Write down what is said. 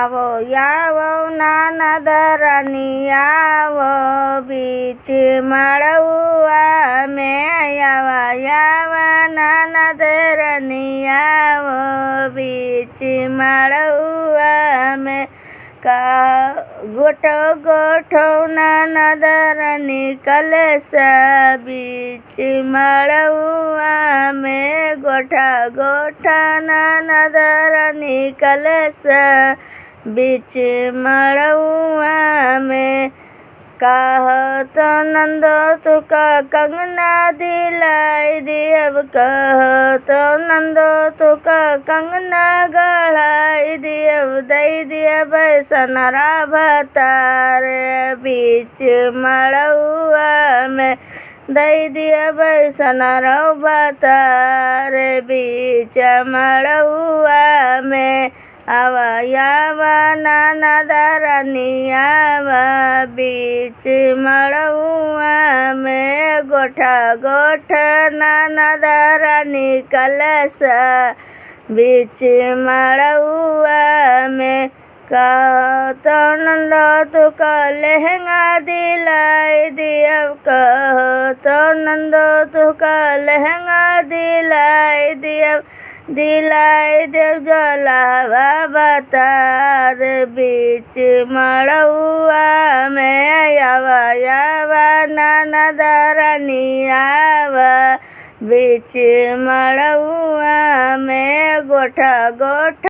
आवो यावो ननद रानी आवो बीच मड़उआ में आवा यावा ननद रानी आवो बीच मड़उआ में का गोठो गोठो ननद रानी कलश बीच मड़उआ में गोठा गोठा ननद रानी कलश बीच मड़उआ में कहत नंदो तुका कंगना दिलाई दियब कहत नंदो तुका कंगना गढ़ाई दियब दई दियब सनरा भतार बीच मड़उआ में दई दियब सनरा भतार बीच मड़उआ में आवा यावा ननद रानी आवा बीच मड़उआ में गोठा गोठा ननद रानी कलश बीच मड़उआ में कहत नंदो तुका लहंगा दिलाई दियब कहत नंदो तुका लहंगा दिलाई दियब दिलाई देव जलावा बतार बीच मड़उआ में आवा यावा ननद रानी आवा बीच मड़उआ में गोठा गोठा